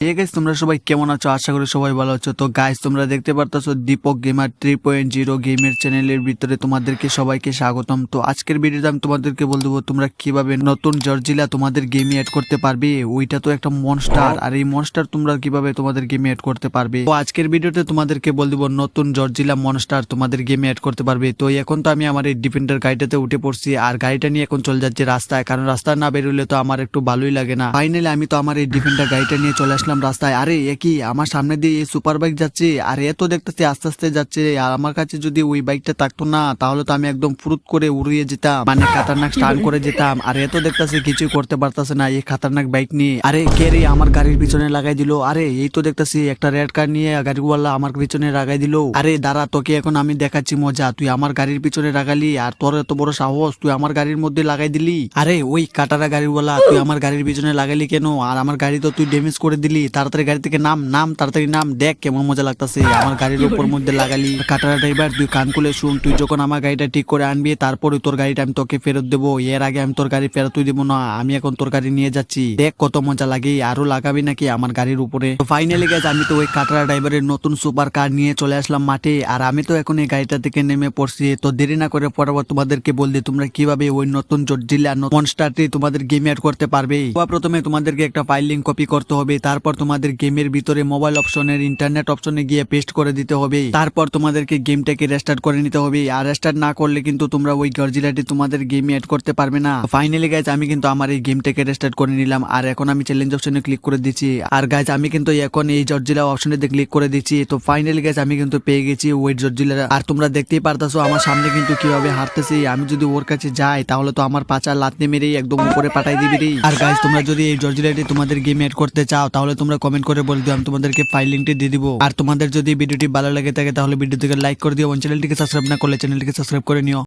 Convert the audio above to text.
Guys তোমরা সবাই কেমন আছো? আশা করি সবাই ভালো আছো। তো গাইস তোমরা দেখতে পারতাছো দীপক গেমার 3.0 গেমের চ্যানেলের ভিতরে তোমাদেরকে সবাইকে স্বাগতম। তো আজকের ভিডিওতে আমি তোমাদেরকে বলে দেবো তোমরা কিভাবে নতুন জর্জিলা তোমাদের গেমে অ্যাড করতে পারবে। ওইটা তো একটা মনস্টার, আর এই মনস্টার তোমরা কিভাবে তোমাদের গেমে অ্যাড করতে পারবে। তো আজকের ভিডিওতে তোমাদেরকে বলে দেবো নতুন জর্জিলা মনস্টার তোমাদের গেমে অ্যাড করতে পারবে। তো এখন তো আমি আমার এই ডিফেন্ডার গাড়িটাতে উঠে পড়ছি, আর গাড়িটা নিয়ে এখন চলে যাচ্ছে রাস্তায়, কারণ রাস্তায় না বেরোলে তো আমার একটু ভালোই লাগে না। ফাইনালি আমি তো আমার এই ডিফেন্ডার গাড়িটা নিয়ে চলে আসলাম রাস্তায়। আরে একই আমার সামনে দিয়ে এই সুপার বাইক যাচ্ছে, আর এত দেখতেছি আস্তে আস্তে যাচ্ছে। আর আমার কাছে যদি ওই বাইকটা থাকতো না, তাহলে তো আমি একদম ফুরুত করে উড়িয়ে যেতাম, মানে খাতারনাক স্টান করে যেতাম। আর এত দেখতেছি কিছুই করতে পারতাছে না এই খাতারনাক বাইক নিয়ে। আরে কে রে আমার গাড়ির পিছনে লাগাই দিল? আরে এই তো দেখতেছি একটা রেড কার নিয়ে গাড়িওয়ালা আমার পিছনে লাগাই দিল। আরে দাঁড়া, তোকে এখন আমি দেখাচ্ছি মজা। তুই আমার গাড়ির পিছনে লাগালি, আর তোর এত বড় সাহস তুই আমার গাড়ির মধ্যে লাগাই দিলি। আরে ওই কাটারা গাড়িওয়ালা, তুই আমার গাড়ির পিছনে লাগালি কেন? আর আমার গাড়ি তো তুই ড্যামেজ করে দিলি। তাড়াতাড়ি গাড়ি থেকে নাম নাম, তাড়াতাড়ি নাম। দেখ কেমন মজা লাগতেছে, আমার গাড়ির উপর মধ্যে লাগালি। কাটারা ড্রাইভার তুই কান খুলে শুন, তুই যখন আমার গাড়িটা ঠিক করে আনবি তারপরে তোর গাড়িটা আমি তোকে ফেরত দেবো। এর আগে আমি তোর গাড়ি ফেরতই দেবো না। আমি এখন তোর গাড়ি নিয়ে যাচ্ছি, দেখ কত মজা লাগে। আরো লাগাবি নাকি আমার গাড়ির উপরে? ফাইনালি গাইস আমি তো ওই কাটারা ড্রাইভারের নতুন সুপার কার নিয়ে চলে আসলাম মাঠে, আর আমি তো এখন এই গাড়িটা থেকে নেমে পড়ছি। তো দেরি না করে পরবর্তী তোমাদেরকে বলতে তোমরা কিভাবে ওই নতুন জর্জিলা মনস্টারটি তোমাদের গেমে অ্যাড করতে পারবে। প্রথমে তোমাদেরকে একটা ফাইল লিংক কপি করতে হবে, তারপর তোমাদের গেমের ভিতরে মোবাইল অপশনের ইন্টারনেট অপশনে গিয়ে পেস্ট করে দিতে হবে। তারপর তোমাদেরকে গেমটাকে রেস্টার্ট করে নিতে হবে, আর রেস্টার্ট না করলে কিন্তু তোমরা ওই গর্জিলাটি তোমাদের গেমে অ্যাড করতে পারবে না। ফাইনালি গাইজ আমি কিন্তু আমার এই গেমটাকে রেস্টার্ট করে নিলাম, আর এখন আমি চ্যালেঞ্জ অপশনে ক্লিক করে দিচ্ছি। আর গাইজ আমি কিন্তু এখন এই জর্জিলা অপশনে ক্লিক করে দিচ্ছি। তো ফাইনালি গাইজ আমি কিন্তু পেয়ে গেছি ওই জর্জিলা। আর তোমরা দেখতেই পারতাছো আমার সামনে কিন্তু কিভাবে হারতেছি। আমি যদি ওর কাছে যাই তাহলে তো আমার পাচা লাথনে মেরেই একদম উপরে পাঠাই দিবি রে। আর গাইজ তোমরা যদি এই জর্জিলাটি তোমাদের গেমে অ্যাড করতে চাও তাহলে তোমরা কমেন্ট করে বলে দিও, আমি তোমাদেরকে ফাইল লিংকটি দিয়ে দিব। আর তোমাদের যদি ভিডিওটি ভালো লাগে থাকে তাহলে ভিডিওটিকে লাইক করে দিও, চ্যানেলটিকে সাবস্ক্রাইব না করলে চ্যানেলটিকে সাবস্ক্রাইব করে নিও।